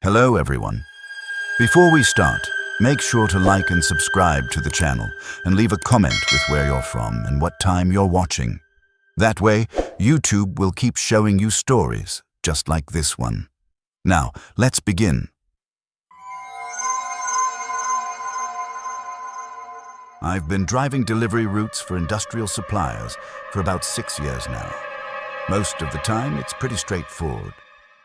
Hello everyone. Before we start, make sure to like and subscribe to the channel and leave a comment with where you're from and what time you're watching. That way, YouTube will keep showing you stories just like this one. Now, let's begin. I've been driving delivery routes for industrial suppliers for about 6 years now. Most of the time, it's pretty straightforward.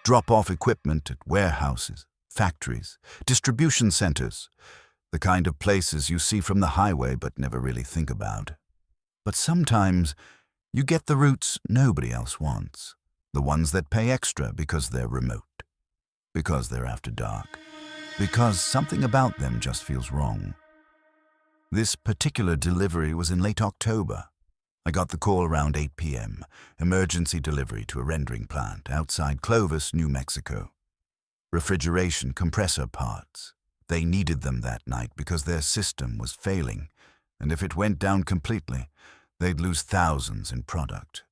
Drop off equipment at warehouses, factories, distribution centers, the kind of places you see from the highway but never really think about. But sometimes you get the routes nobody else wants, the ones that pay extra because they're remote, because they're after dark, because something about them just feels wrong. This particular delivery was in late October. I got the call around 8 p.m., emergency delivery to a rendering plant outside Clovis, New Mexico. Refrigeration compressor parts. They needed them that night because their system was failing, and if it went down completely, they'd lose thousands in product.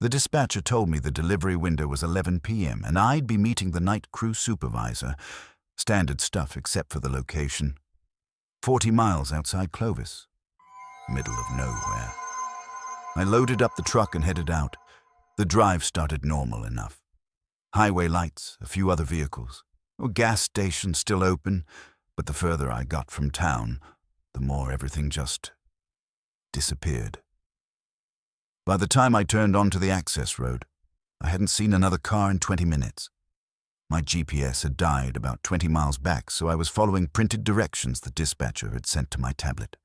The dispatcher told me the delivery window was 11 p.m., and I'd be meeting the night crew supervisor, standard stuff except for the location. 40 miles outside Clovis, middle of nowhere. I loaded up the truck and headed out. The drive started normal enough. Highway lights, a few other vehicles. A gas station still open, but the further I got from town, the more everything just disappeared. By the time I turned onto the access road, I hadn't seen another car in 20 minutes. My GPS had died about 20 miles back, so I was following printed directions the dispatcher had sent to my tablet.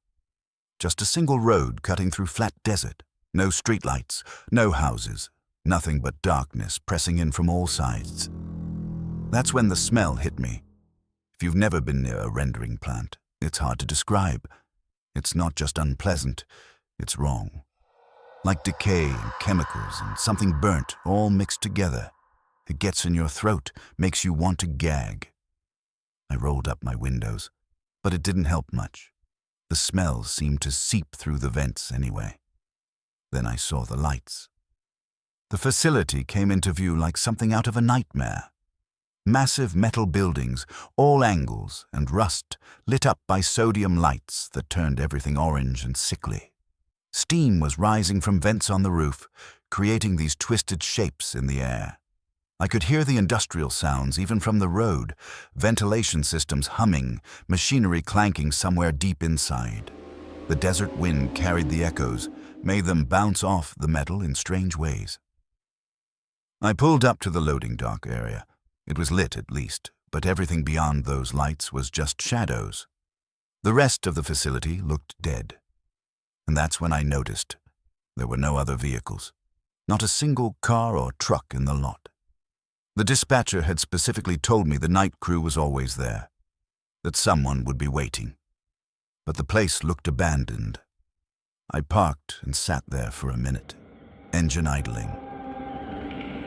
Just a single road cutting through flat desert. No streetlights, no houses, nothing but darkness pressing in from all sides. That's when the smell hit me. If you've never been near a rendering plant, it's hard to describe. It's not just unpleasant, it's wrong. Like decay and chemicals and something burnt, all mixed together. It gets in your throat, makes you want to gag. I rolled up my windows, but it didn't help much. The smell seemed to seep through the vents anyway. Then I saw the lights. The facility came into view like something out of a nightmare. Massive metal buildings, all angles and rust, lit up by sodium lights that turned everything orange and sickly. Steam was rising from vents on the roof, creating these twisted shapes in the air. I could hear the industrial sounds even from the road, ventilation systems humming, machinery clanking somewhere deep inside. The desert wind carried the echoes, made them bounce off the metal in strange ways. I pulled up to the loading dock area. It was lit at least, but everything beyond those lights was just shadows. The rest of the facility looked dead. And that's when I noticed there were no other vehicles, not a single car or truck in the lot. The dispatcher had specifically told me the night crew was always there, that someone would be waiting. But the place looked abandoned. I parked and sat there for a minute, engine idling.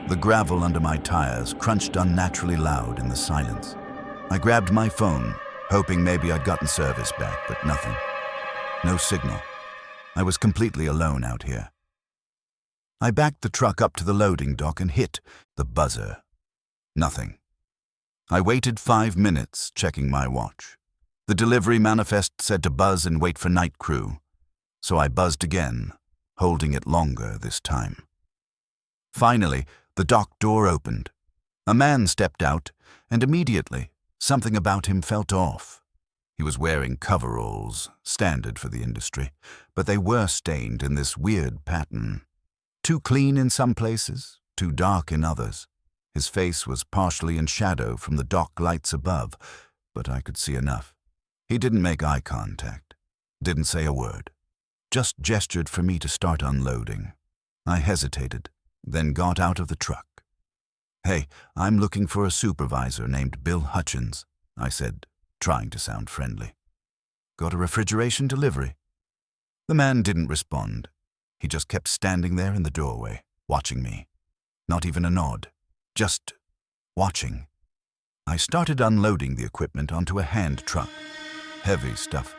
The gravel under my tires crunched unnaturally loud in the silence. I grabbed my phone, hoping maybe I'd gotten service back, but nothing. No signal. I was completely alone out here. I backed the truck up to the loading dock and hit the buzzer. Nothing. I waited 5 minutes, checking my watch. The delivery manifest said to buzz and wait for night crew. So I buzzed again, holding it longer this time. Finally, the dock door opened. A man stepped out, and immediately, something about him felt off. He was wearing coveralls, standard for the industry, but they were stained in this weird pattern. Too clean in some places, too dark in others. His face was partially in shadow from the dock lights above, but I could see enough. He didn't make eye contact, didn't say a word. Just gestured for me to start unloading. I hesitated, then got out of the truck. "Hey, I'm looking for a supervisor named Bill Hutchins," I said, trying to sound friendly. "Got a refrigeration delivery?" The man didn't respond. He just kept standing there in the doorway, watching me. Not even a nod, just watching. I started unloading the equipment onto a hand truck. Heavy stuff.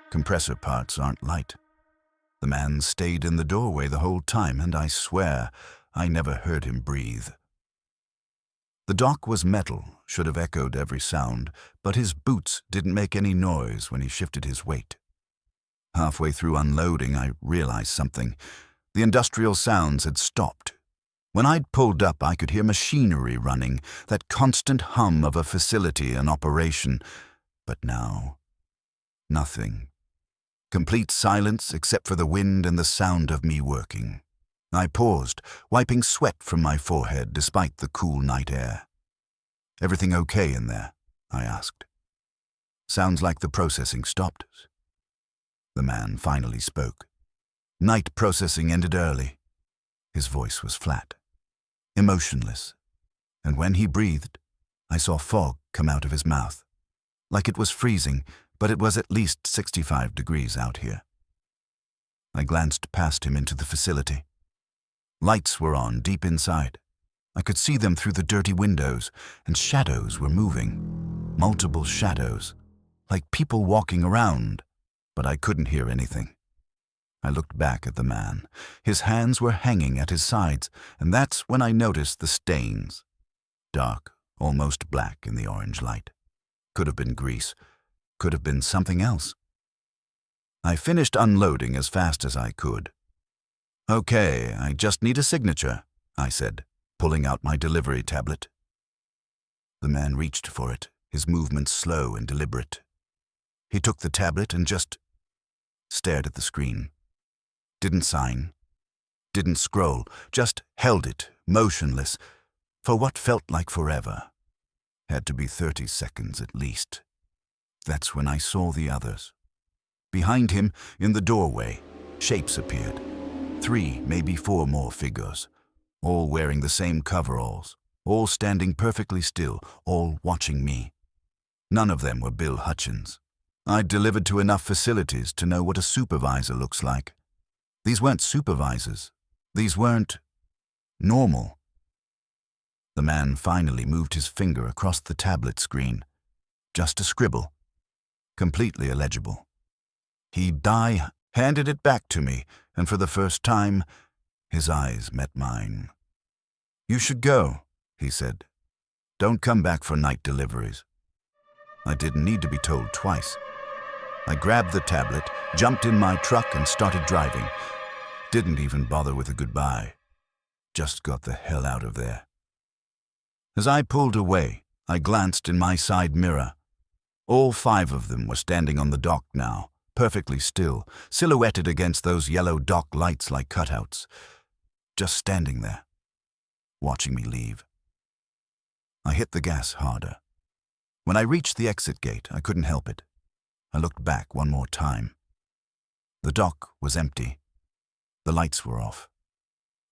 Compressor parts aren't light. The man stayed in the doorway the whole time, and I swear I never heard him breathe. The dock was metal, should have echoed every sound, but his boots didn't make any noise when he shifted his weight. Halfway through unloading, I realized something. The industrial sounds had stopped. When I'd pulled up, I could hear machinery running, that constant hum of a facility in operation. But now, nothing. Complete silence except for the wind and the sound of me working. I paused, wiping sweat from my forehead despite the cool night air. "Everything okay in there?" I asked. "Sounds like the processing stopped." The man finally spoke. Night processing ended early. His voice was flat, emotionless, and when he breathed, I saw fog come out of his mouth. Like it was freezing, but it was at least 65 degrees out here. I glanced past him into the facility. Lights were on deep inside. I could see them through the dirty windows, and shadows were moving. Multiple shadows, like people walking around, but I couldn't hear anything. I looked back at the man. His hands were hanging at his sides, and that's when I noticed the stains. Dark, almost black in the orange light. Could have been grease. Could have been something else. I finished unloading as fast as I could. "Okay, I just need a signature," I said, pulling out my delivery tablet. The man reached for it, his movements slow and deliberate. He took the tablet and just stared at the screen. Didn't sign. Didn't scroll. Just held it, motionless, for what felt like forever. Had to be 30 seconds at least. That's when I saw the others. Behind him, in the doorway, shapes appeared. 3, maybe 4 more figures, all wearing the same coveralls, all standing perfectly still, all watching me. None of them were Bill Hutchins. I'd delivered to enough facilities to know what a supervisor looks like. These weren't supervisors. These weren't normal. The man finally moved his finger across the tablet screen. Just a scribble. Completely illegible. He handed it back to me, and for the first time, his eyes met mine. "You should go," he said. "Don't come back for night deliveries." I didn't need to be told twice. I grabbed the tablet, jumped in my truck, and started driving. Didn't even bother with a goodbye. Just got the hell out of there. As I pulled away, I glanced in my side mirror. All 5 of them were standing on the dock now, perfectly still, silhouetted against those yellow dock lights like cutouts. Just standing there, watching me leave. I hit the gas harder. When I reached the exit gate, I couldn't help it. I looked back one more time. The dock was empty. The lights were off,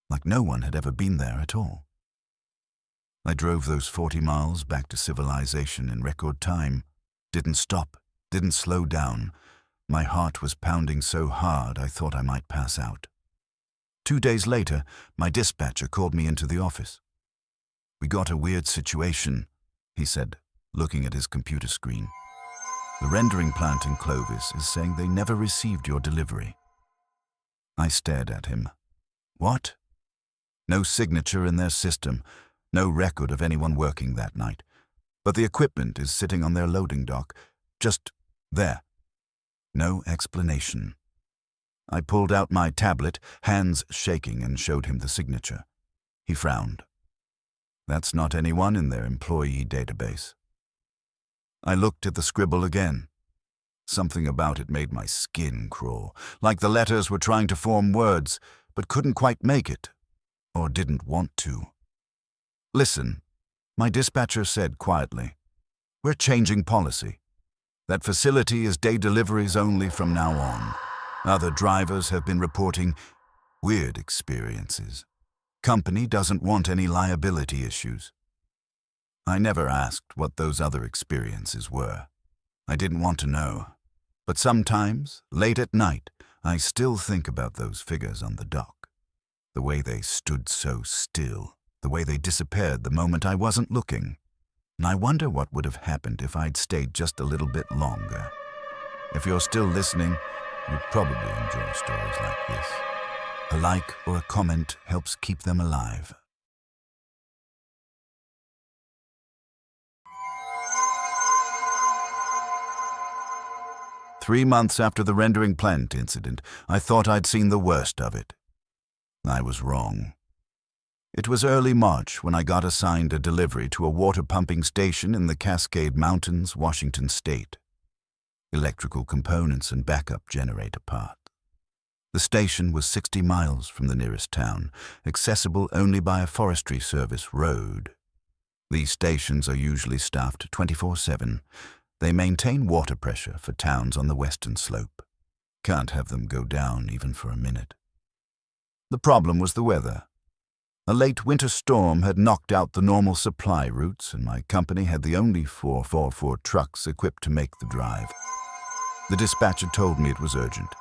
like no one had ever been there at all. I drove those 40 miles back to civilization in record time. Didn't stop, didn't slow down. My heart was pounding so hard I thought I might pass out. 2 days later, my dispatcher called me into the office. "We got a weird situation," he said, looking at his computer screen. "The rendering plant in Clovis is saying they never received your delivery." I stared at him. "What?" "No signature in their system, no record of anyone working that night. But the equipment is sitting on their loading dock, just there. No explanation." I pulled out my tablet, hands shaking, and showed him the signature. He frowned. "That's not anyone in their employee database." I looked at the scribble again. Something about it made my skin crawl, like the letters were trying to form words, but couldn't quite make it, or didn't want to. "Listen," my dispatcher said quietly. "We're changing policy. That facility is day deliveries only from now on. Other drivers have been reporting weird experiences. Company doesn't want any liability issues." I never asked what those other experiences were. I didn't want to know. But sometimes, late at night, I still think about those figures on the dock. The way they stood so still, the way they disappeared the moment I wasn't looking. And I wonder what would have happened if I'd stayed just a little bit longer. If you're still listening, you'd probably enjoy stories like this. A like or a comment helps keep them alive. 3 months after the rendering plant incident, I thought I'd seen the worst of it. I was wrong. It was early March when I got assigned a delivery to a water pumping station in the Cascade Mountains, Washington State. Electrical components and backup generator parts. The station was 60 miles from the nearest town, accessible only by a forestry service road. These stations are usually staffed 24/7. They maintain water pressure for towns on the western slope. Can't have them go down even for a minute. The problem was the weather. A late winter storm had knocked out the normal supply routes, and my company had the only 444 trucks equipped to make the drive. The dispatcher told me it was urgent.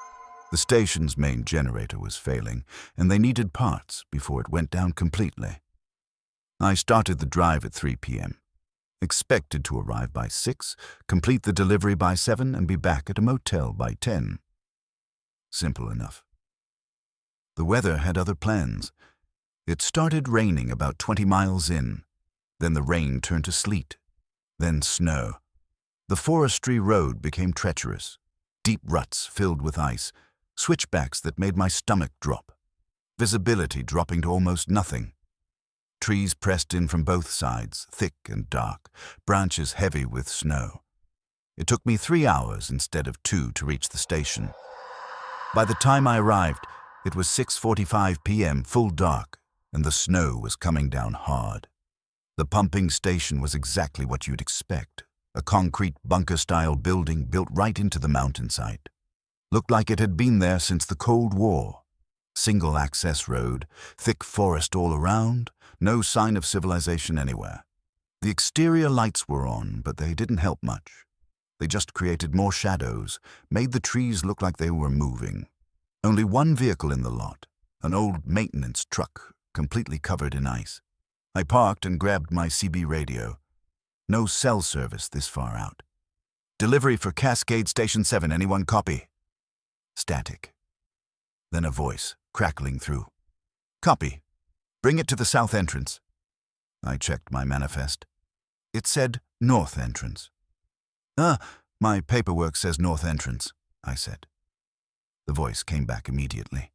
The station's main generator was failing, and they needed parts before it went down completely. I started the drive at 3 p.m. Expected to arrive by 6, complete the delivery by 7, and be back at a motel by 10. Simple enough. The weather had other plans. It started raining about 20 miles in. Then the rain turned to sleet. Then snow. The forestry road became treacherous. Deep ruts filled with ice. Switchbacks that made my stomach drop. Visibility dropping to almost nothing. Trees pressed in from both sides, thick and dark, branches heavy with snow. It took me 3 hours instead of 2 to reach the station. By the time I arrived, it was 6:45 p.m., full dark, and the snow was coming down hard. The pumping station was exactly what you'd expect, a concrete bunker-style building built right into the mountainside. Looked like it had been there since the Cold War. Single-access road, thick forest all around, no sign of civilization anywhere. The exterior lights were on, but they didn't help much. They just created more shadows, made the trees look like they were moving. Only one vehicle in the lot, an old maintenance truck, completely covered in ice. I parked and grabbed my CB radio. No cell service this far out. Delivery for Cascade Station 7, anyone copy? Static. Then a voice, crackling through. Copy. Bring it to the south entrance. I checked my manifest. It said north entrance. My paperwork says north entrance, I said. The voice came back immediately.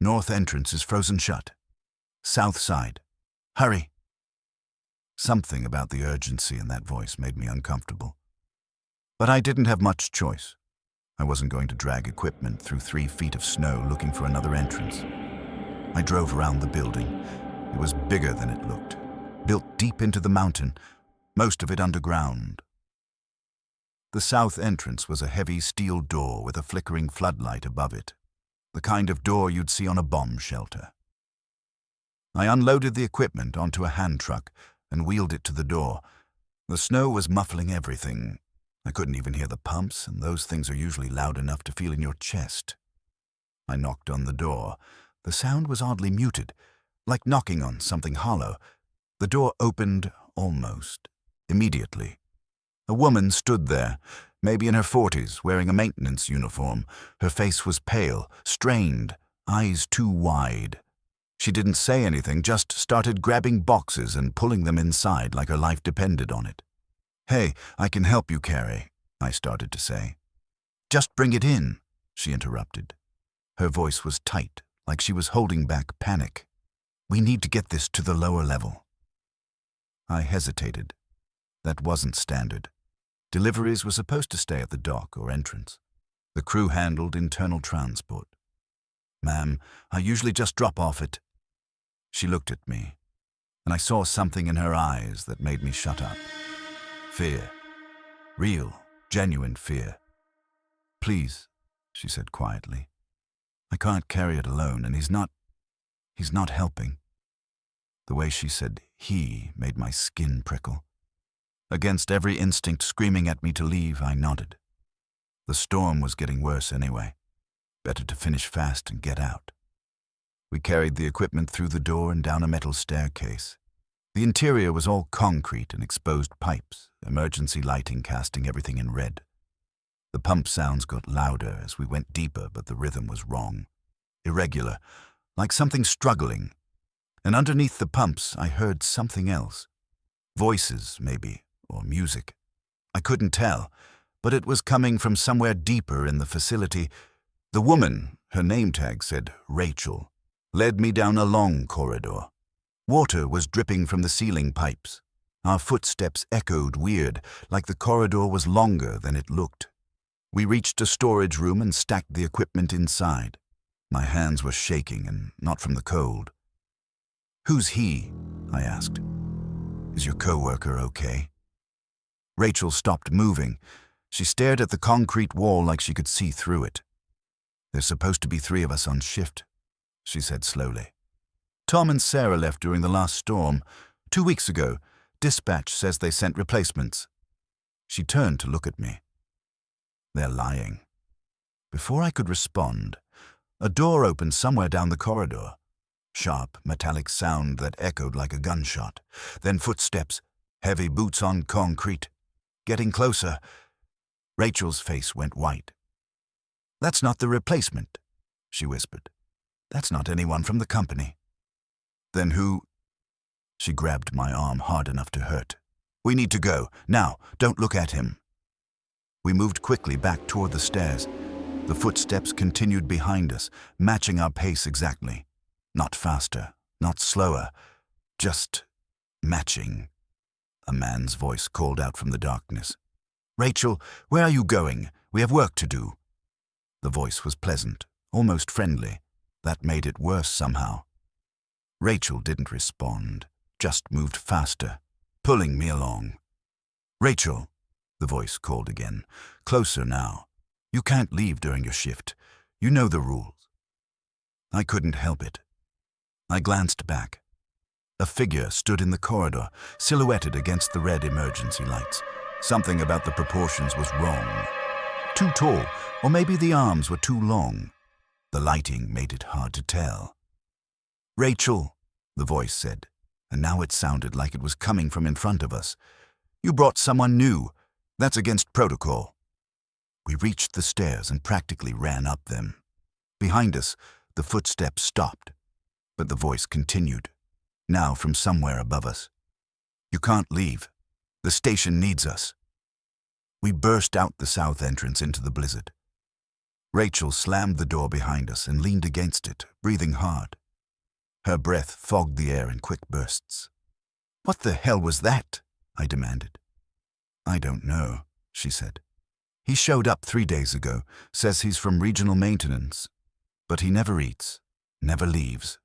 North entrance is frozen shut. South side. Hurry. Something about the urgency in that voice made me uncomfortable. But I didn't have much choice. I wasn't going to drag equipment through 3 feet of snow looking for another entrance. I drove around the building. It was bigger than it looked, built deep into the mountain, most of it underground. The south entrance was a heavy steel door with a flickering floodlight above it, the kind of door you'd see on a bomb shelter. I unloaded the equipment onto a hand truck and wheeled it to the door. The snow was muffling everything. I couldn't even hear the pumps, and those things are usually loud enough to feel in your chest. I knocked on the door. The sound was oddly muted, like knocking on something hollow. The door opened almost immediately. A woman stood there, maybe in her 40s, wearing a maintenance uniform. Her face was pale, strained, eyes too wide. She didn't say anything, just started grabbing boxes and pulling them inside like her life depended on it. "Hey, I can help you carry," I started to say. "Just bring it in," she interrupted. Her voice was tight, like she was holding back panic. "We need to get this to the lower level." I hesitated. That wasn't standard. Deliveries were supposed to stay at the dock or entrance. The crew handled internal transport. "Ma'am, I usually just drop off it." She looked at me, and I saw something in her eyes that made me shut up. Fear. Real, genuine fear. "Please," she said quietly. "I can't carry it alone, and he's not helping." The way she said "he" made my skin prickle. Against every instinct screaming at me to leave, I nodded. The storm was getting worse anyway. Better to finish fast and get out. We carried the equipment through the door and down a metal staircase. The interior was all concrete and exposed pipes, emergency lighting casting everything in red. The pump sounds got louder as we went deeper, but the rhythm was wrong. Irregular, like something struggling. And underneath the pumps, I heard something else. Voices, maybe, or music. I couldn't tell, but it was coming from somewhere deeper in the facility. The woman, her name tag said Rachel, led me down a long corridor. Water was dripping from the ceiling pipes. Our footsteps echoed weird, like the corridor was longer than it looked. We reached a storage room and stacked the equipment inside. My hands were shaking, and not from the cold. "Who's he?" I asked. "Is your coworker okay?" Rachel stopped moving. She stared at the concrete wall like she could see through it. "There's supposed to be 3 of us on shift," she said slowly. "Tom and Sarah left during the last storm. 2 weeks ago. Dispatch says they sent replacements." She turned to look at me. "They're lying." Before I could respond, a door opened somewhere down the corridor. Sharp, metallic sound that echoed like a gunshot. Then footsteps, heavy boots on concrete. Getting closer. Rachel's face went white. "That's not the replacement," she whispered. "That's not anyone from the company." "Then who?" She grabbed my arm hard enough to hurt. "We need to go. Now, don't look at him." We moved quickly back toward the stairs. The footsteps continued behind us, matching our pace exactly. Not faster, not slower, just matching. A man's voice called out from the darkness. "Rachel, where are you going? We have work to do." The voice was pleasant, almost friendly. That made it worse somehow. Rachel didn't respond, just moved faster, pulling me along. "Rachel," the voice called again, closer now. "You can't leave during your shift. You know the rules." I couldn't help it. I glanced back. A figure stood in the corridor, silhouetted against the red emergency lights. Something about the proportions was wrong. Too tall, or maybe the arms were too long. The lighting made it hard to tell. "Rachel," the voice said, and now it sounded like it was coming from in front of us. "You brought someone new. That's against protocol." We reached the stairs and practically ran up them. Behind us, the footsteps stopped, but the voice continued, now from somewhere above us. "You can't leave. The station needs us." We burst out the south entrance into the blizzard. Rachel slammed the door behind us and leaned against it, breathing hard. Her breath fogged the air in quick bursts. "What the hell was that?" I demanded. "I don't know," she said. "He showed up 3 days ago, says he's from regional maintenance, but he never eats, never leaves,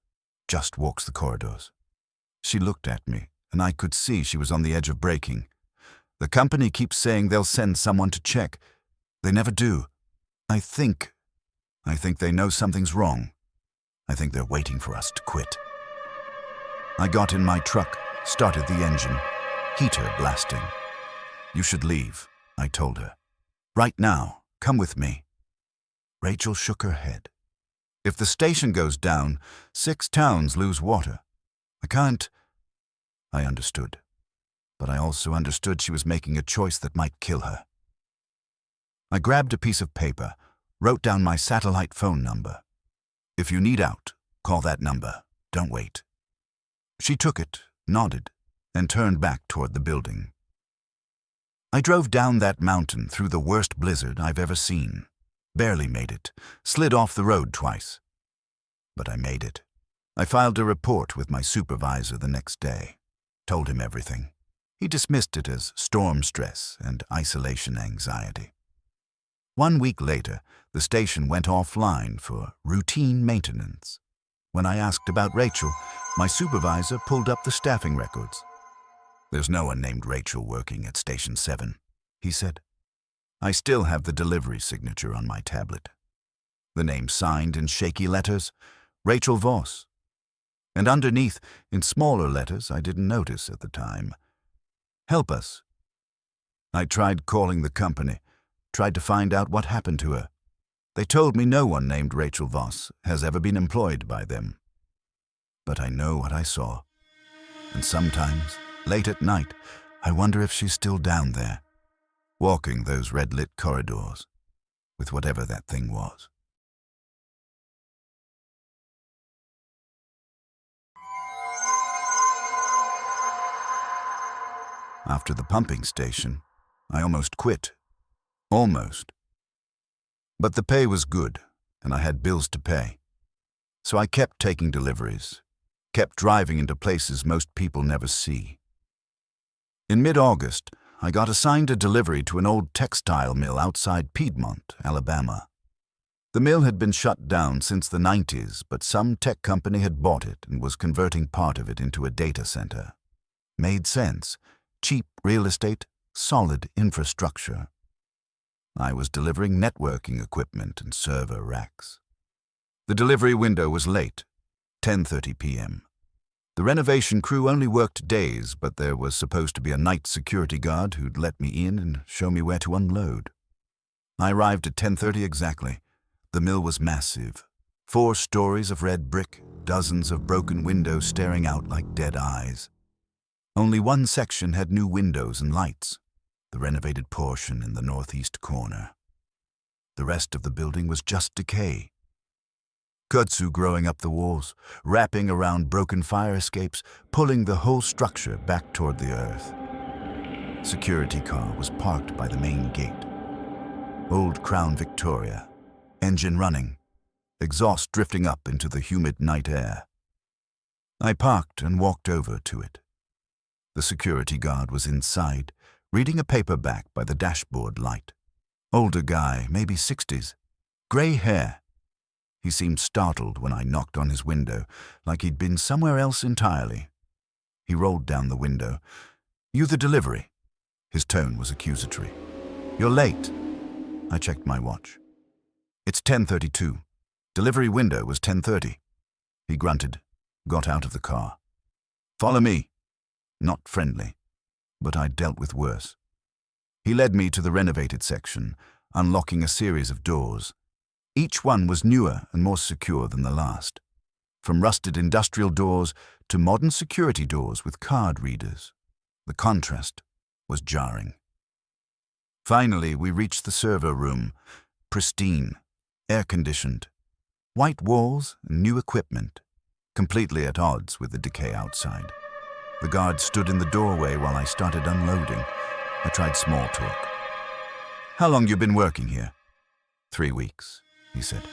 just walks the corridors." She looked at me, and I could see she was on the edge of breaking. "The company keeps saying they'll send someone to check. They never do. I think they know something's wrong. I think they're waiting for us to quit." I got in my truck, started the engine, heater blasting. "You should leave," I told her. "Right now, come with me." Rachel shook her head. "If the station goes down, 6 towns lose water. I can't." I understood, but I also understood she was making a choice that might kill her. I grabbed a piece of paper, wrote down my satellite phone number. "If you need out, call that number. Don't wait." She took it, nodded, and turned back toward the building. I drove down that mountain through the worst blizzard I've ever seen. Barely made it, slid off the road twice. But I made it. I filed a report with my supervisor the next day. Told him everything. He dismissed it as storm stress and isolation anxiety. 1 week later, the station went offline for routine maintenance. When I asked about Rachel, my supervisor pulled up the staffing records. "There's no one named Rachel working at Station 7, he said. I still have the delivery signature on my tablet. The name signed in shaky letters, Rachel Voss. And underneath, in smaller letters I didn't notice at the time, help us. I tried calling the company, tried to find out what happened to her. They told me no one named Rachel Voss has ever been employed by them. But I know what I saw. And sometimes, late at night, I wonder if she's still down there, walking those red-lit corridors, with whatever that thing was." After the pumping station, I almost quit. Almost. But the pay was good, and I had bills to pay. So I kept taking deliveries, kept driving into places most people never see. In mid-August, I got assigned a delivery to an old textile mill outside Piedmont, Alabama. The mill had been shut down since the 90s, but some tech company had bought it and was converting part of it into a data center. Made sense. Cheap real estate, solid infrastructure. I was delivering networking equipment and server racks. The delivery window was late, 10:30 p.m. The renovation crew only worked days, but there was supposed to be a night security guard who'd let me in and show me where to unload. I arrived at 10:30 exactly. The mill was massive. 4 stories of red brick, dozens of broken windows staring out like dead eyes. Only one section had new windows and lights, the renovated portion in the northeast corner. The rest of the building was just decay. Kudzu growing up the walls, wrapping around broken fire escapes, pulling the whole structure back toward the earth. Security car was parked by the main gate. Old Crown Victoria, engine running, exhaust drifting up into the humid night air. I parked and walked over to it. The security guard was inside, reading a paperback by the dashboard light. Older guy, maybe 60s. Gray hair. He seemed startled when I knocked on his window, like he'd been somewhere else entirely. He rolled down the window. "You the delivery?" His tone was accusatory. "You're late." I checked my watch. "It's 10:32. Delivery window was 10:30. He grunted, got out of the car. "Follow me." Not friendly, but I'd dealt with worse. He led me to the renovated section, unlocking a series of doors. Each one was newer and more secure than the last. From rusted industrial doors to modern security doors with card readers. The contrast was jarring. Finally, we reached the server room. Pristine, air-conditioned. White walls and new equipment, completely at odds with the decay outside. The guard stood in the doorway while I started unloading. I tried small talk. "How long you been working here?" 3 weeks, he said.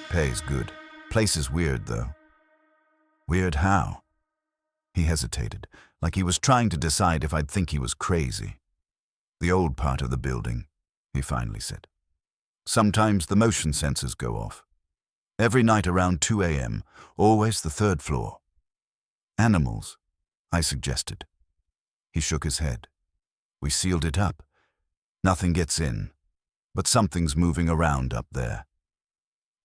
"Pay's good. Place is weird, though." "Weird how?" He hesitated, like he was trying to decide if I'd think he was crazy. "The old part of the building," he finally said. "Sometimes the motion sensors go off. Every night around 2 a.m., always the 3rd floor." "Animals," I suggested. He shook his head. "We sealed it up. Nothing gets in, but something's moving around up there."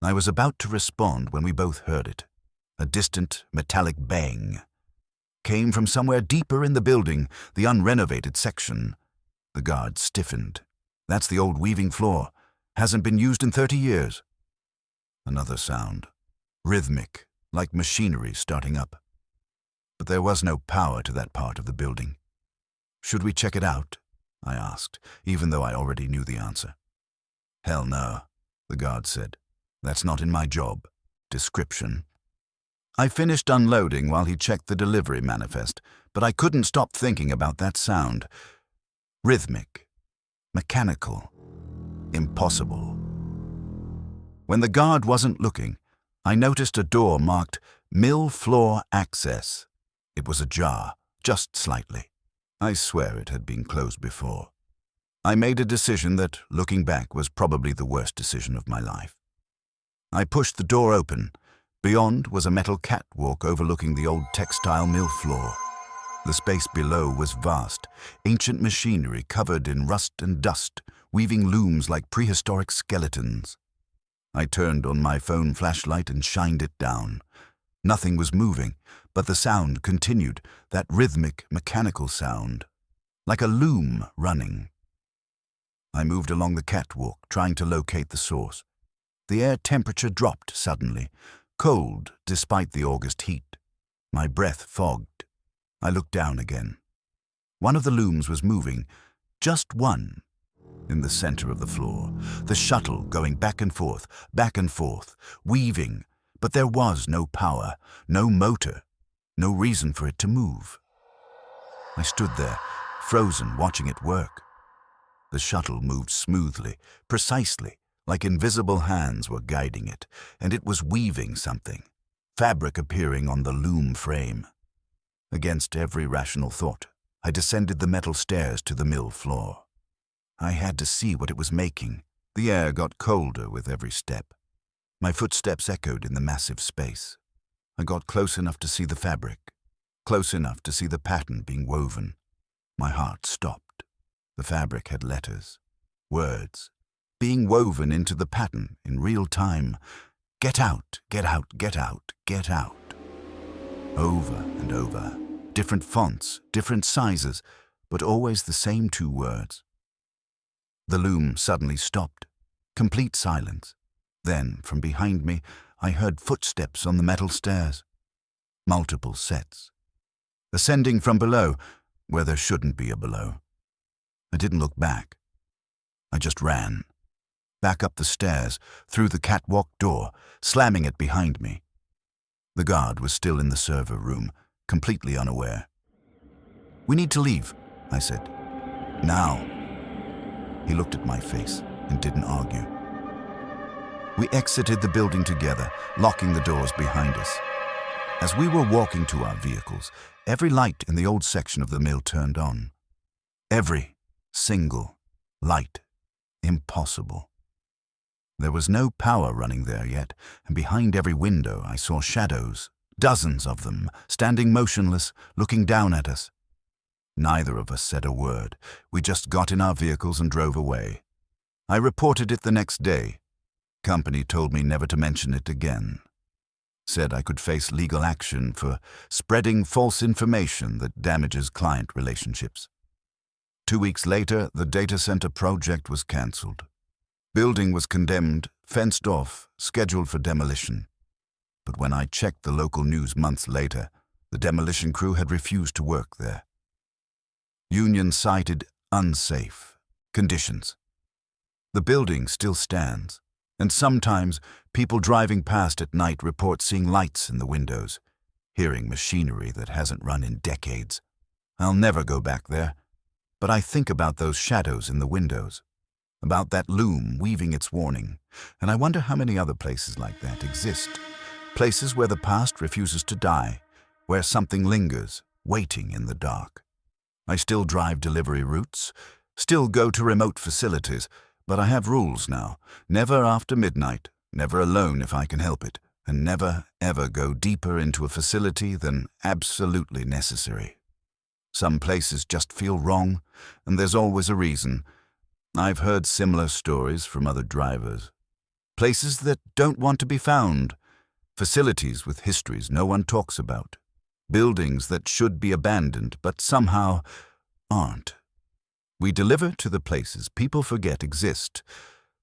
I was about to respond when we both heard it. A distant, metallic bang. Came from somewhere deeper in the building, the unrenovated section. The guard stiffened. "That's the old weaving floor. Hasn't been used in 30 years. Another sound. Rhythmic, like machinery starting up. But there was no power to that part of the building. "Should we check it out?" I asked, even though I already knew the answer. "Hell no," the guard said. "That's not in my job description." I finished unloading while he checked the delivery manifest, but I couldn't stop thinking about that sound. Rhythmic, mechanical, impossible. When the guard wasn't looking, I noticed a door marked "Mill Floor Access." It was ajar, just slightly. I swear it had been closed before. I made a decision that, looking back, was probably the worst decision of my life. I pushed the door open. Beyond was a metal catwalk overlooking the old textile mill floor. The space below was vast, ancient machinery covered in rust and dust, weaving looms like prehistoric skeletons. I turned on my phone flashlight and shined it down. Nothing was moving, but the sound continued, that rhythmic, mechanical sound, like a loom running. I moved along the catwalk, trying to locate the source. The air temperature dropped suddenly, cold despite the August heat. My breath fogged. I looked down again. One of the looms was moving, just one, in the center of the floor, the shuttle going back and forth, weaving, but there was no power, no motor, no reason for it to move. I stood there, frozen, watching it work. The the shuttle moved smoothly, precisely, like invisible hands were guiding it, and it was weaving something, fabric appearing on the loom frame. Against every rational thought, I descended the metal stairs to the mill floor. I had to see what it was making. The air got colder with every step. My footsteps echoed in the massive space. I got close enough to see the fabric, close enough to see the pattern being woven. My heart stopped. The fabric had letters, words, being woven into the pattern in real time. Get out, get out, get out, get out. Over and over, different fonts, different sizes, but always the same 2 words. The loom suddenly stopped. Complete silence. Then, from behind me, I heard footsteps on the metal stairs. Multiple sets. Ascending from below, where there shouldn't be a below. I didn't look back. I just ran. Back up the stairs, through the catwalk door, slamming it behind me. The guard was still in the server room, completely unaware. "We need to leave," I said. "Now." He looked at my face and didn't argue. We exited the building together, locking the doors behind us. As we were walking to our vehicles, every light in the old section of the mill turned on. Every single light. Impossible. There was no power running there yet, and behind every window I saw shadows, dozens of them, standing motionless, looking down at us. Neither of us said a word. We just got in our vehicles and drove away. I reported it the next day. Company told me never to mention it again. Said I could face legal action for spreading false information that damages client relationships. 2 weeks later, the data center project was cancelled. Building was condemned, fenced off, scheduled for demolition. But when I checked the local news months later, the demolition crew had refused to work there. Union cited unsafe conditions. The building still stands, and sometimes people driving past at night report seeing lights in the windows, hearing machinery that hasn't run in decades. I'll never go back there, but I think about those shadows in the windows, about that loom weaving its warning, and I wonder how many other places like that exist. Places where the past refuses to die, where something lingers, waiting in the dark. I still drive delivery routes, still go to remote facilities, but I have rules now. Never after midnight, never alone if I can help it, and never, ever go deeper into a facility than absolutely necessary. Some places just feel wrong, and there's always a reason. I've heard similar stories from other drivers. Places that don't want to be found. Facilities with histories no one talks about. Buildings that should be abandoned, but somehow aren't. We deliver to the places people forget exist.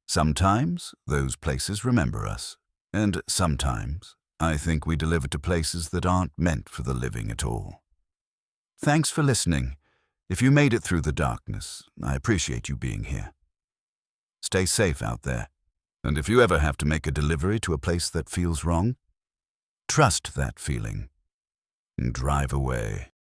Sometimes those places remember us, and sometimes I think we deliver to places that aren't meant for the living at all. Thanks for listening. If you made it through the darkness, I appreciate you being here. Stay safe out there, and if you ever have to make a delivery to a place that feels wrong, trust that feeling and drive away.